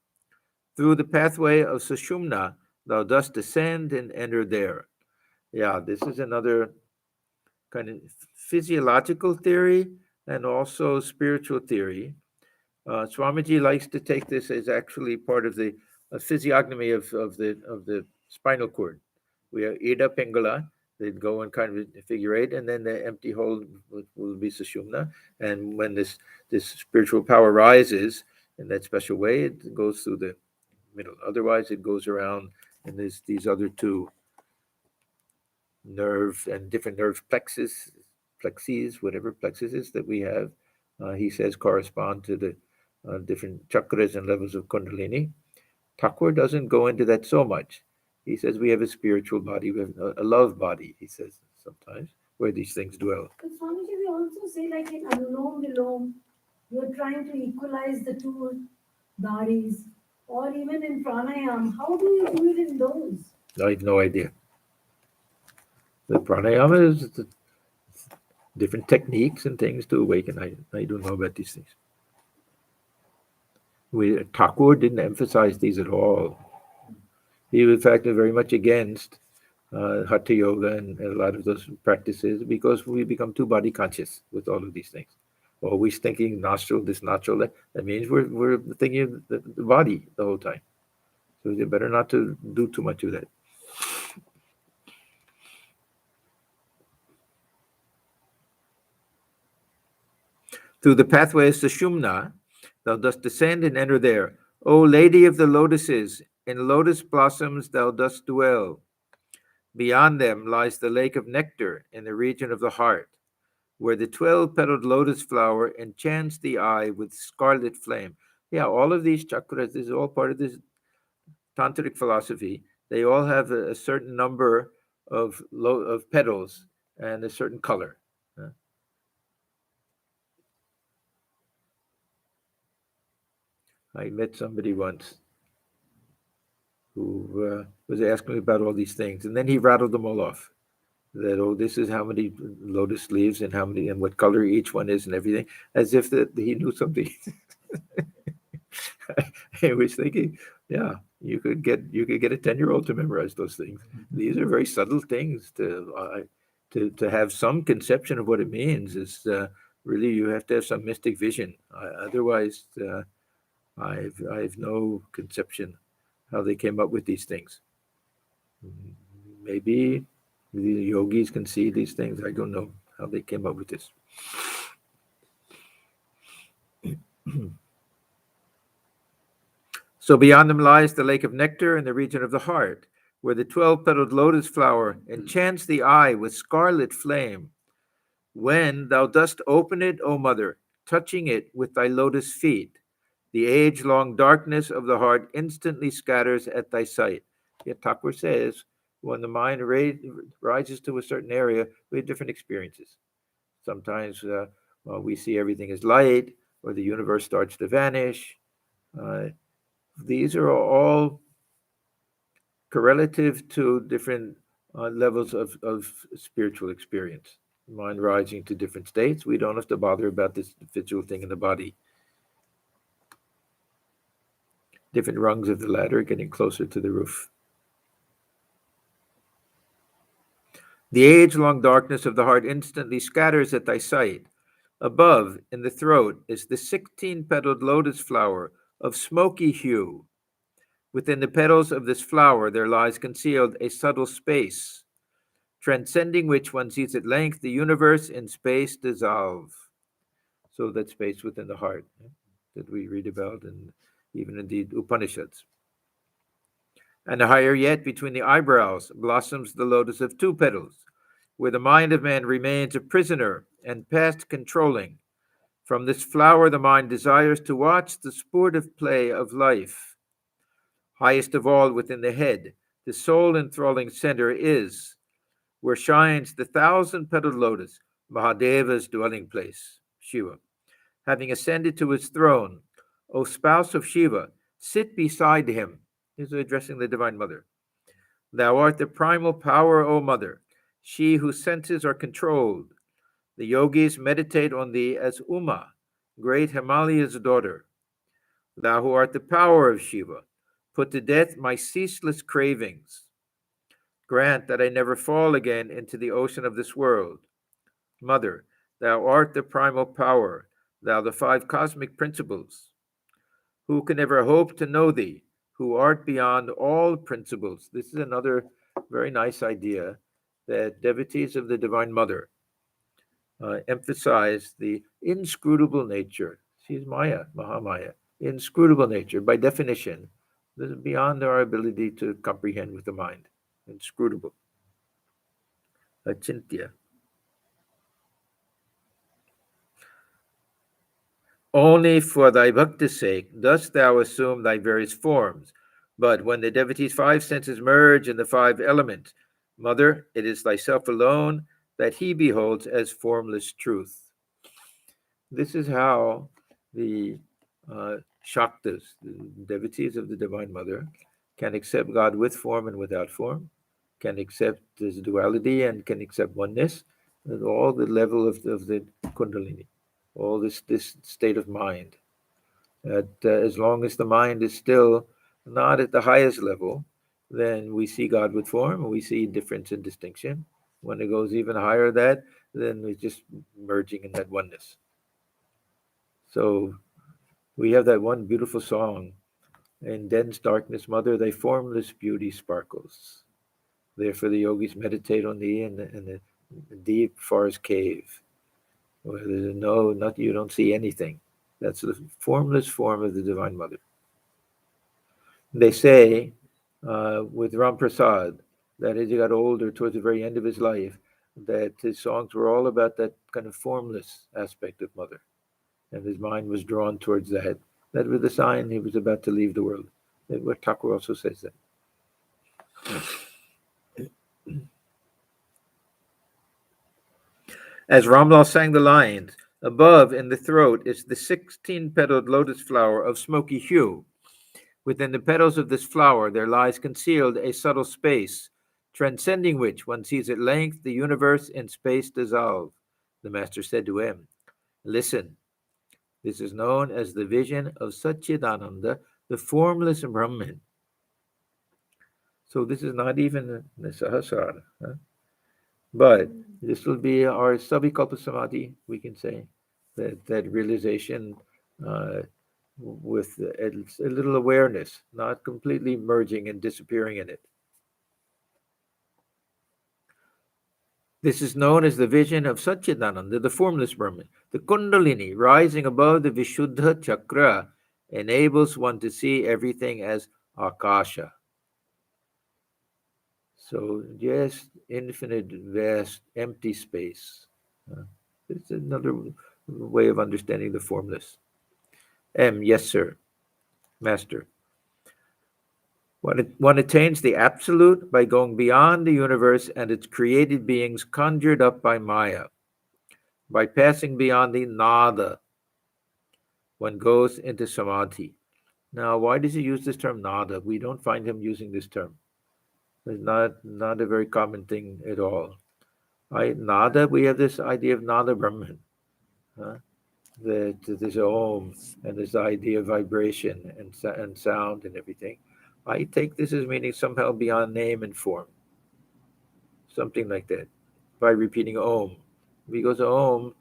Through the pathway of Sushumna, thou dost descend and enter there. Yeah, this is another kind of physiological theory and also spiritual theory. Swamiji likes to take this as actually part of the physiognomy of the spinal cord. We have Ida Pingala, they'd go in kind of a figure 8, and then the empty hole will be Sushumna. And when this spiritual power rises in that special way, it goes through the middle. Otherwise, it goes around, and there's these other two nerve and different nerve plexes, whatever plexuses that we have, he says correspond to the different chakras and levels of Kundalini. Thakur doesn't go into that so much. He says we have a spiritual body, we have a love body, he says sometimes, where these things dwell. But Swamiji, we also say like in Anulom Vilom, you're trying to equalize the two bodies, or even in pranayam. How do you do it in those? I have no idea. The pranayama is different techniques and things to awaken. I don't know about these things. Thakur didn't emphasize these at all. He, in fact, is very much against Hatha Yoga and a lot of those practices because we become too body conscious with all of these things. Always thinking nostril, this nostril, that. That means we're thinking of the body the whole time. So it's better not to do too much of that. Through the pathway of Sushumna, thou dost descend and enter there. O Lady of the Lotuses, in lotus blossoms thou dost dwell. Beyond them lies the lake of nectar in the region of the heart, where the 12-petaled lotus flower enchants the eye with scarlet flame. Yeah, all of these chakras, this is all part of this tantric philosophy. They all have a certain number of petals and a certain color. I met somebody once who was asking me about all these things, and then he rattled them all off. That this is how many lotus leaves and how many and what color each one is and everything, as if that he knew something. I was thinking, yeah, you could get a 10-year-old to memorize those things. These are very subtle things to have some conception of what it means. Is really you have to have some mystic vision. Otherwise, I have no conception how they came up with these things. Maybe the yogis can see these things. I don't know how they came up with this. So beyond them lies the lake of nectar in the region of the heart, where the 12-petaled lotus flower enchants the eye with scarlet flame. When thou dost open it, O mother, touching it with thy lotus feet, the age-long darkness of the heart instantly scatters at thy sight. Yet Thakur says, when the mind rises to a certain area, we have different experiences. Sometimes we see everything as light, or the universe starts to vanish. These are all correlative to different levels of spiritual experience. Mind rising to different states. We don't have to bother about this individual thing in the body. Different rungs of the ladder, getting closer to the roof. The age-long darkness of the heart instantly scatters at thy sight. Above, in the throat, is the 16-petaled lotus flower of smoky hue. Within the petals of this flower there lies concealed a subtle space, transcending which one sees at length the universe in space dissolve. So that space within the heart that we read about, and even in the Upanishads. And higher yet, between the eyebrows, blossoms the lotus of 2 petals, where the mind of man remains a prisoner and past controlling. From this flower the mind desires to watch the sportive play of life. Highest of all within the head, the soul-enthralling center is, where shines the 1,000-petaled lotus, Mahadeva's dwelling place, Shiva. Having ascended to his throne, O spouse of Shiva, sit beside him. He's addressing the Divine Mother. Thou art the primal power, O Mother, she whose senses are controlled. The yogis meditate on thee as Uma, great Himalaya's daughter. Thou who art the power of Shiva, put to death my ceaseless cravings. Grant that I never fall again into the ocean of this world. Mother, thou art the primal power, thou the 5 cosmic principles. Who can ever hope to know thee, who art beyond all principles? This is another very nice idea that devotees of the Divine Mother emphasize the inscrutable nature. She's Maya, Mahamaya, inscrutable nature. By definition, this is beyond our ability to comprehend with the mind. Inscrutable. Achintya. Only for thy bhakti's sake dost thou assume thy various forms. But when the devotee's 5 senses merge in the 5 elements, Mother, it is thyself alone that he beholds as formless truth. This is how the Shaktas, the devotees of the Divine Mother, can accept God with form and without form, can accept this duality and can accept oneness, at all the level of the Kundalini, all this state of mind. That as long as the mind is still not at the highest level, then we see God with form, and we see difference and distinction. When it goes even higher than that, then we're just merging in that oneness. So we have that one beautiful song, in dense darkness, mother, thy formless beauty sparkles. Therefore the yogis meditate on thee in the deep forest cave, where there's you don't see anything. That's the formless form of the Divine Mother. They say with Ram Prasad that as he got older, towards the very end of his life, that his songs were all about that kind of formless aspect of Mother. And his mind was drawn towards that. That was the sign he was about to leave the world. What Thakur also says that. As Ramalal sang the lines, above in the throat is the 16-petaled lotus flower of smoky hue. Within the petals of this flower there lies concealed a subtle space, transcending which one sees at length the universe in space dissolve. The master said to him, listen, this is known as the vision of Satchidananda, the formless Brahman. So this is not even the Sahasrara, but this will be our Savikalpa Samadhi, we can say, that realization with a little awareness, not completely merging and disappearing in it. This is known as the vision of Satchidananda, the formless Brahman. The Kundalini, rising above the Vishuddha chakra, enables one to see everything as Akasha. So just infinite, vast, empty space. It's another way of understanding the formless. Yes, sir. Master. One attains the absolute by going beyond the universe and its created beings conjured up by Maya. By passing beyond the nada, one goes into samadhi. Now, why does he use this term nada? We don't find him using this term. It's not a very common thing at all. Nada, we have this idea of nada Brahman. That there's Om and this idea of vibration and sound and everything. I take this as meaning somehow beyond name and form. Something like that. By repeating Om. Because Om,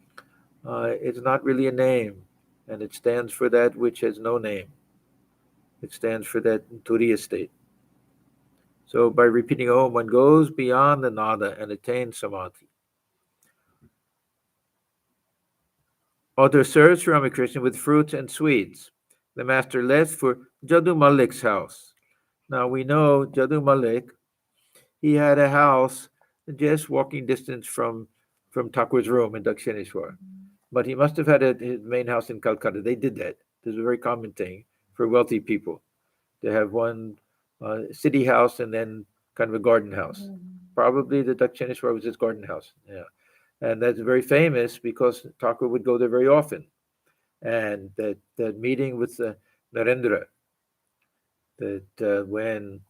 it's not really a name. And it stands for that which has no name. It stands for that Turiya state. So by repeating Om, one goes beyond the nada and attains samadhi. Author serves Sri Ramakrishna with fruits and sweets. The master left for Jadhu Mallik's house. Now we know Jadhu Mallik, he had a house just walking distance from Thakur's room in Dakshineshwar. But he must have had his main house in Calcutta. They did that. This is a very common thing for wealthy people. They have one city house and then kind of a garden house. Probably the Dakshineshwar was his garden house. Yeah. And that's very famous because Thakur would go there very often. And that meeting with Narendra, that when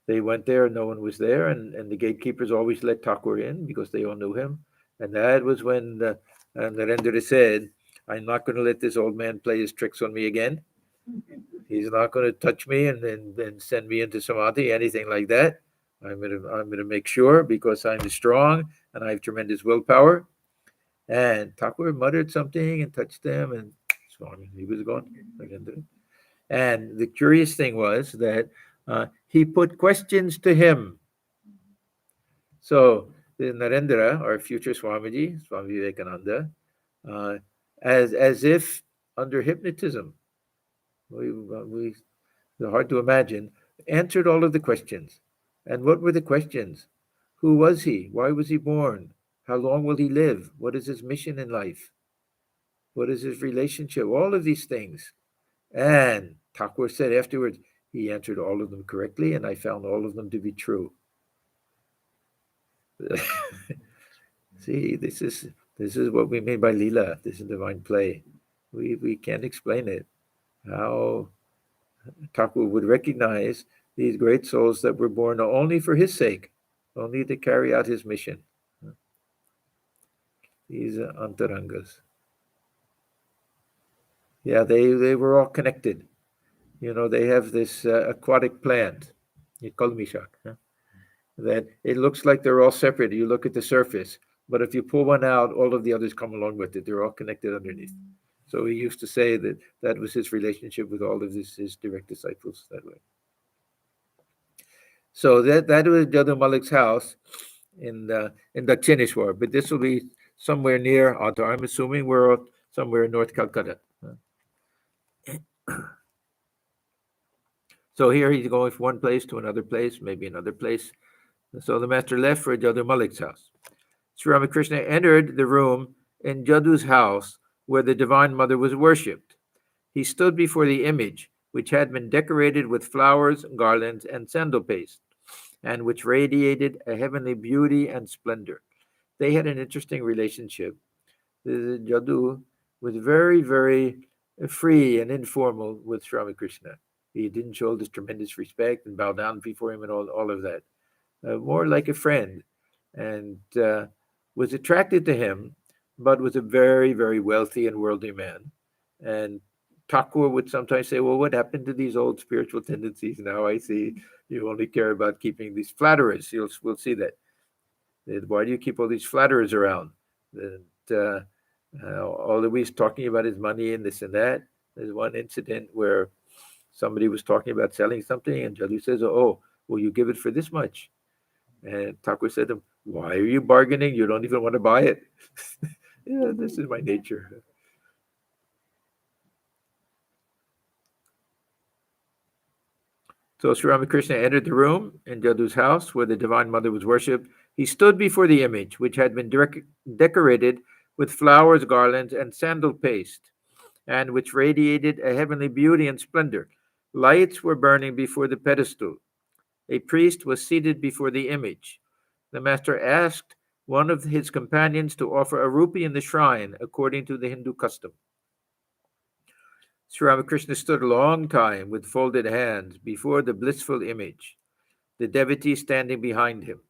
they went there, no one was there, and the gatekeepers always let Thakur in because they all knew him. And that was when Narendra said, I'm not going to let this old man play his tricks on me again. He's not going to touch me and send me into samadhi, anything like that. I'm going to make sure because I'm strong and I have tremendous willpower. And Thakur muttered something and touched them, and Swami, he was gone. And the curious thing was that he put questions to him. So the Narendra, our future Swamiji, Swami Vivekananda, as if under hypnotism, it's hard to imagine, answered all of the questions. And what were the questions? Who was he? Why was he born? How long will he live? What is his mission in life? What is his relationship? All of these things. And Thakur said afterwards, he answered all of them correctly, and I found all of them to be true. See, this is what we mean by Leela. This is divine play. We can't explain it. How Thakur would recognize these great souls that were born only for his sake, only to carry out his mission. These antarangas. Yeah, they were all connected. They have this aquatic plant, Kalmishak, that it looks like they're all separate. You look at the surface, but if you pull one out, all of the others come along with it. They're all connected underneath. So he used to say that that was his relationship with all of his direct disciples that way. So that was Jadhu Mallik's house in Dakshineshwar, but this will be somewhere near Atta. I'm assuming we're somewhere in North Calcutta. So here he's going from one place to another place, maybe another place. So the master left for Jadhu Mallik's house. Sri Ramakrishna entered the room in Jadhu's house where the Divine Mother was worshipped. He stood before the image, which had been decorated with flowers, garlands, and sandal paste, and which radiated a heavenly beauty and splendor. They had an interesting relationship. Jadhu was very, very free and informal with Sri Ramakrishna. He didn't show this tremendous respect and bow down before him and all of that. More like a friend, and was attracted to him, but was a very, very wealthy and worldly man. And Thakur would sometimes say, well, what happened to these old spiritual tendencies? Now I see you only care about keeping these flatterers. We'll see that. Why do you keep all these flatterers around? All that he's talking about is money and this and that. There's one incident where somebody was talking about selling something, and Jadhu says, oh, will you give it for this much? And Thakur said to him, why are you bargaining? You don't even want to buy it. Yeah, this is my nature. So Sri Ramakrishna entered the room in Jadhu's house where the Divine Mother was worshipped. He stood before the image, which had been decorated with flowers, garlands, and sandal paste, and which radiated a heavenly beauty and splendor. Lights were burning before the pedestal. A priest was seated before the image. The master asked one of his companions to offer a rupee in the shrine, according to the Hindu custom. Sri Ramakrishna stood a long time with folded hands before the blissful image, the devotee standing behind him.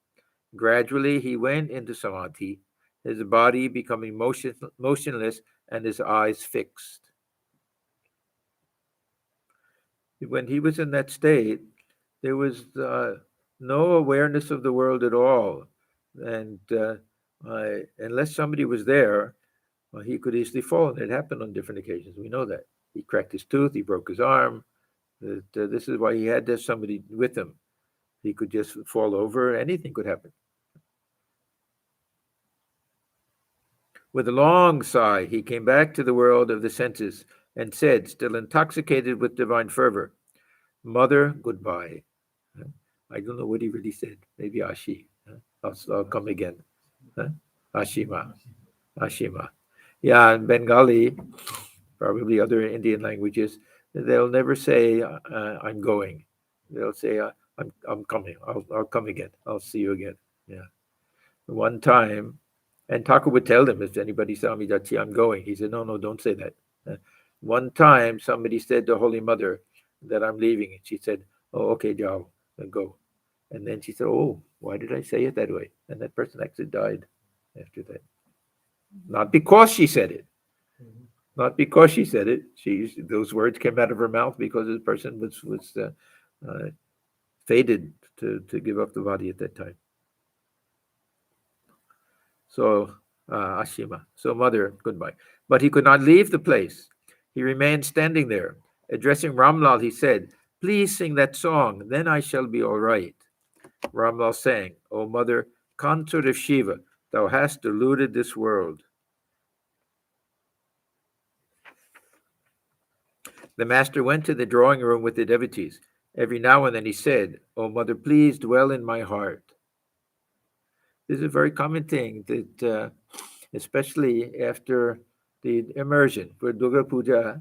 Gradually, he went into samadhi, his body becoming motionless and his eyes fixed. When he was in that state, there was no awareness of the world at all. And unless somebody was there, he could easily fall. And it happened on different occasions. We know that. He cracked his tooth, he broke his arm. This is why he had to have somebody with him. He could just fall over, anything could happen. With a long sigh, he came back to the world of the senses and said, still intoxicated with divine fervor, Mother, goodbye. I don't know what he really said. Maybe Ashi. I'll come again. Ashima. Ashima. Yeah, in Bengali, probably other Indian languages, they'll never say, I'm going. They'll say, I'm coming. I'll come again. I'll see you again. Yeah. One time, and Thakur would tell them, if anybody saw me, Dachi, I'm going. He said, no, don't say that. One time, somebody said to Holy Mother that I'm leaving. And she said, oh, okay, Jao, go. And then she said, oh, why did I say it that way? And that person actually died after that. Not because she said it. Not because she said it. Those words came out of her mouth because the person was fated to give up the body at that time. So, Ashima. So, Mother, goodbye. But he could not leave the place. He remained standing there. Addressing Ramalal, he said, please sing that song, then I shall be all right. Ramalal sang, O Mother, consort of Shiva, thou hast deluded this world. The master went to the drawing room with the devotees. Every now and then he said, O Mother, please dwell in my heart. This is a very common thing that, especially after the immersion for Durga Puja,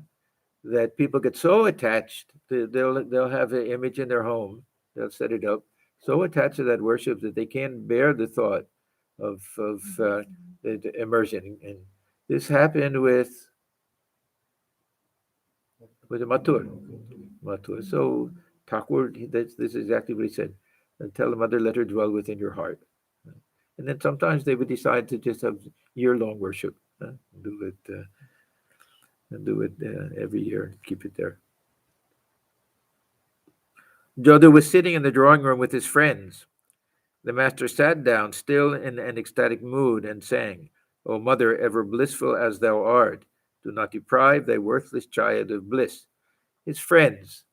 that people get so attached. They'll have an image in their home. They'll set it up, so attached to that worship that they can't bear the thought of the immersion. And this happened with the Mathur. So Thakur, this is exactly what he said. And tell the mother, let her dwell within your heart. And then sometimes they would decide to just have year-long worship, do it every year, keep it there. Jadhu was sitting in the drawing room with his friends. The master sat down, still in an ecstatic mood, and sang, O mother, ever blissful as thou art, do not deprive thy worthless child of bliss. His friends,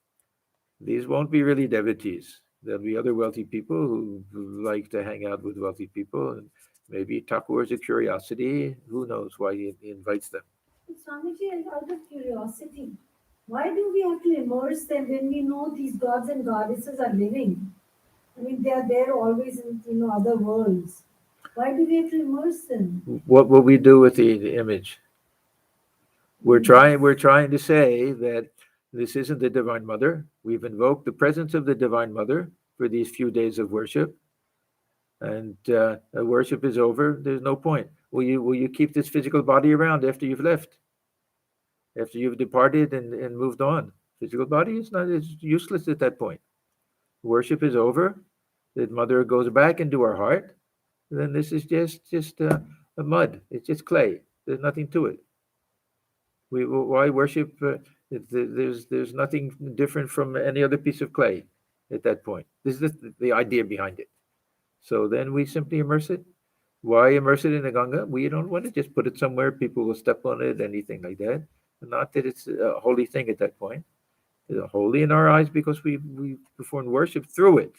these won't be really devotees. There'll be other wealthy people who like to hang out with wealthy people, and maybe Thakur is a curiosity. Who knows why he invites them? Swamiji, out of curiosity, why do we have to immerse them when we know these gods and goddesses are living? I mean, they are there always in other worlds. Why do we have to immerse them? What will we do with the image? We're trying to say that this isn't the Divine Mother. We've invoked the presence of the Divine Mother for these few days of worship, and worship is over. There's no point. Will you keep this physical body around after you've left? After you've departed and moved on? Physical body is useless at that point. Worship is over. The Mother goes back into our heart. Then this is just a mud. It's just clay. There's nothing to it. Why worship? There's nothing different from any other piece of clay at that point. This is the idea behind it. So then we simply immerse it. Why immerse it in the Ganga? We don't want to just put it somewhere people will step on it, anything like that. Not that it's a holy thing at that point. It's holy in our eyes because we perform worship through it.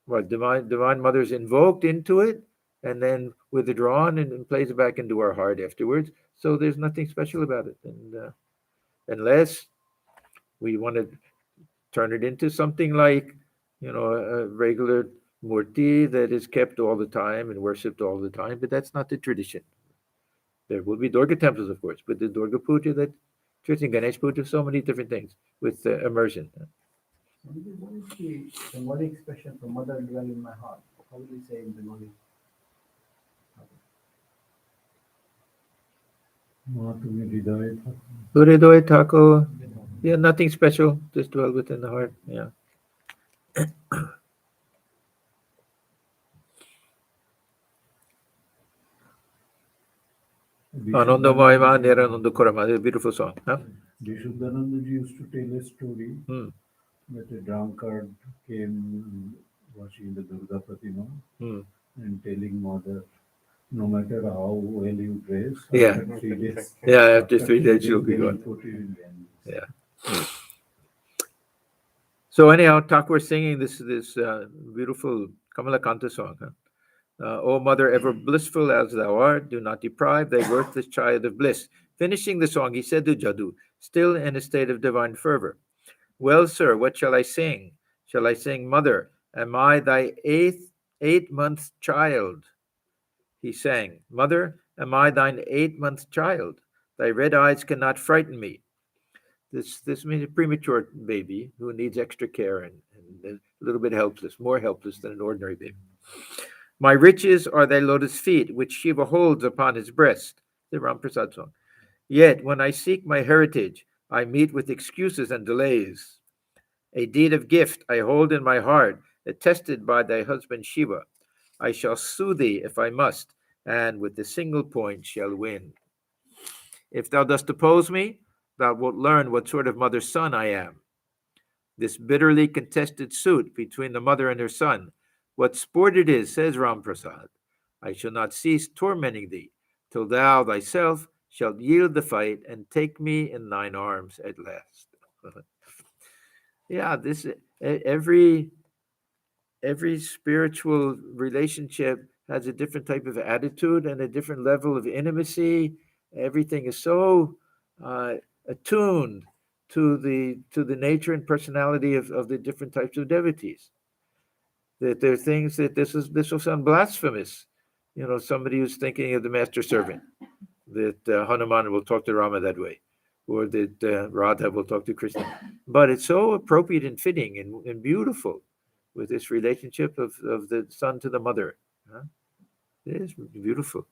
Right, Divine Mother is invoked into it and then withdrawn and plays it back into our heart afterwards. So there's nothing special about it. And unless we want to turn it into something like, a regular murti that is kept all the time and worshipped all the time, but that's not the tradition. There will be Durga temples, of course, but the Durga Puja, that tradition, Ganesh Puja, so many different things with immersion. What is the Bengali expression for mother dwell in my heart? How will we say in Bengali? Hridoy Thakur. Yeah, nothing special, just dwell within the heart. Yeah. Ananda Mahima Nirananda Kurama. It's a beautiful song. Huh? Vishuddhananda used to tell a story that a drunkard came watching the Durga Pratima and telling mother, no matter how well you dress, after 3 days, after 3 days you'll be gone. put you in Ganges. Yeah. So anyhow, Thakur singing this beautiful Kamalakanta song. Huh? O mother, ever blissful as thou art, do not deprive thy worthless child of bliss. Finishing the song, he said to Jadhu, still in a state of divine fervor, well, sir, what shall I sing? Shall I sing, Mother, am I thy 8-month child? He sang, Mother, am I thine 8-month child? Thy red eyes cannot frighten me. This means a premature baby who needs extra care and a little bit helpless, more helpless than an ordinary baby. My riches are thy lotus feet, which Shiva holds upon his breast. The Ram Prasad song. Yet when I seek my heritage, I meet with excuses and delays. A deed of gift I hold in my heart, attested by thy husband Shiva. I shall sue thee if I must, and with the single point shall win. If thou dost oppose me, thou wilt learn what sort of mother's son I am. This bitterly contested suit between the mother and her son, what sport it is, says Ram Prasad. I shall not cease tormenting thee, till thou thyself shalt yield the fight and take me in thine arms at last. Yeah, this every spiritual relationship has a different type of attitude and a different level of intimacy. Everything is so attuned to the nature and personality of the different types of devotees. That there are things that this will sound blasphemous. Somebody who's thinking of the master servant, that Hanuman will talk to Rama that way, or that Radha will talk to Krishna. But it's so appropriate and fitting and beautiful with this relationship of the son to the mother. Huh? It is beautiful.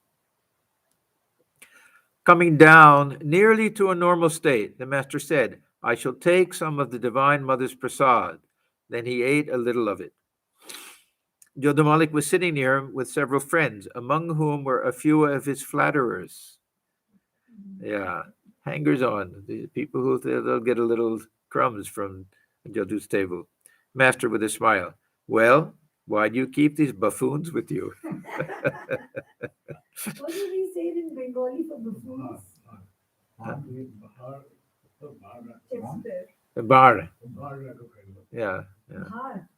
Coming down nearly to a normal state, the master said, I shall take some of the Divine Mother's prasad. Then he ate a little of it. Jadhu Mallik was sitting near him with several friends, among whom were a few of his flatterers. Yeah, hangers on, the people who they'll get a little crumbs from Jadhu's table. Master with a smile. Well, why do you keep these buffoons with you? What did he say in Bengali for buffoons? Chester. Bar. Yeah, yeah. Bahar.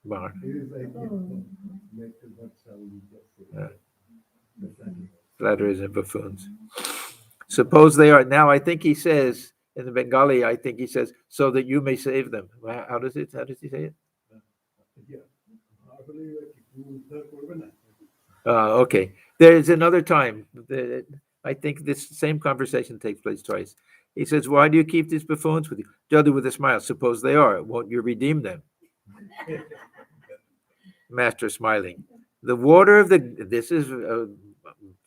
Bar. Oh. Flatterers and buffoons. Suppose they are. Now, I think he says in the Bengali, I think he says, so that you may save them. How does he say it? Okay. There's another time. I think this same conversation takes place twice. He says, why do you keep these buffoons with you? Jadhu with a smile. Suppose they are. Won't you redeem them? Master smiling. The water of the, this is a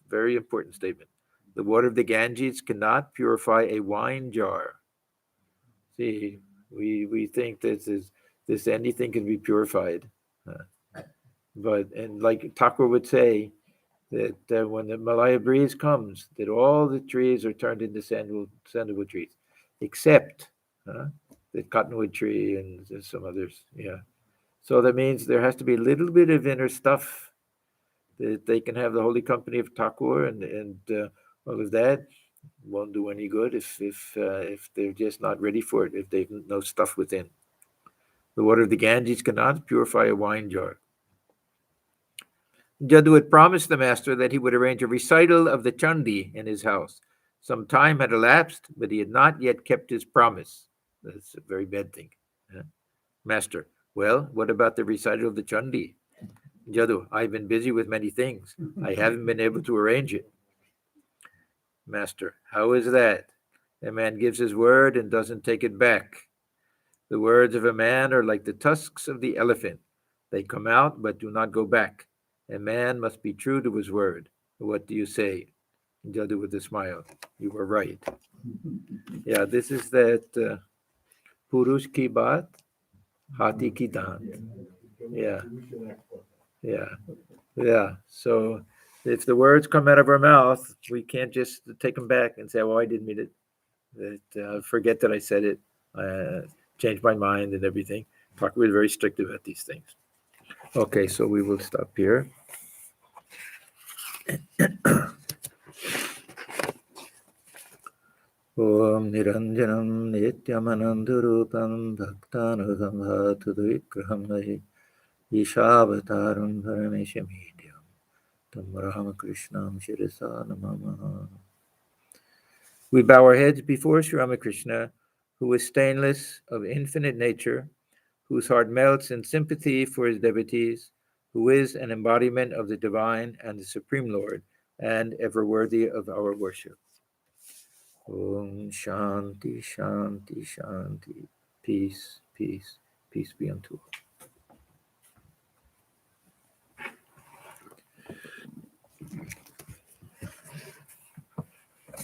very important statement. The water of the Ganges cannot purify a wine jar. See, we think this anything can be purified. But, and like Thakur would say, that when the Malaya breeze comes, that all the trees are turned into sandalwood trees, except the cottonwood tree and some others. Yeah. So that means there has to be a little bit of inner stuff that they can have the holy company of Thakur and all of that won't do any good if they're just not ready for it, if they've no stuff within. The water of the Ganges cannot purify a wine jar. Jadhu had promised the master that he would arrange a recital of the Chandi in his house. Some time had elapsed, but he had not yet kept his promise. That's a very bad thing. Master, well, what about the recital of the Chandi? Jadhu, I've been busy with many things. I haven't been able to arrange it. Master, how is that? A man gives his word and doesn't take it back. The words of a man are like the tusks of the elephant. They come out but do not go back. A man must be true to his word. What do you say? Jadhu with a smile. You were right. Yeah, this is that Purush ki baat, Hati ki dant. Yeah. Yeah. Yeah. So if the words come out of our mouth, we can't just take them back and say, "Oh, I didn't mean it." That forget that I said it. Change my mind and everything. We're very strict about these things. Okay, so we will stop here. Om Niranjanam Nityamanandurupam Bhaktanagam Hatudvikraham Vahi Ishavataram Parameshamidhyam Tam Ramakrishnam Shirasa Namamaha. We bow our heads before Sri Ramakrishna, who is stainless, of infinite nature, whose heart melts in sympathy for his devotees, who is an embodiment of the divine and the Supreme Lord, and ever worthy of our worship. Om Shanti, Shanti, Shanti. Peace, peace, peace be unto all.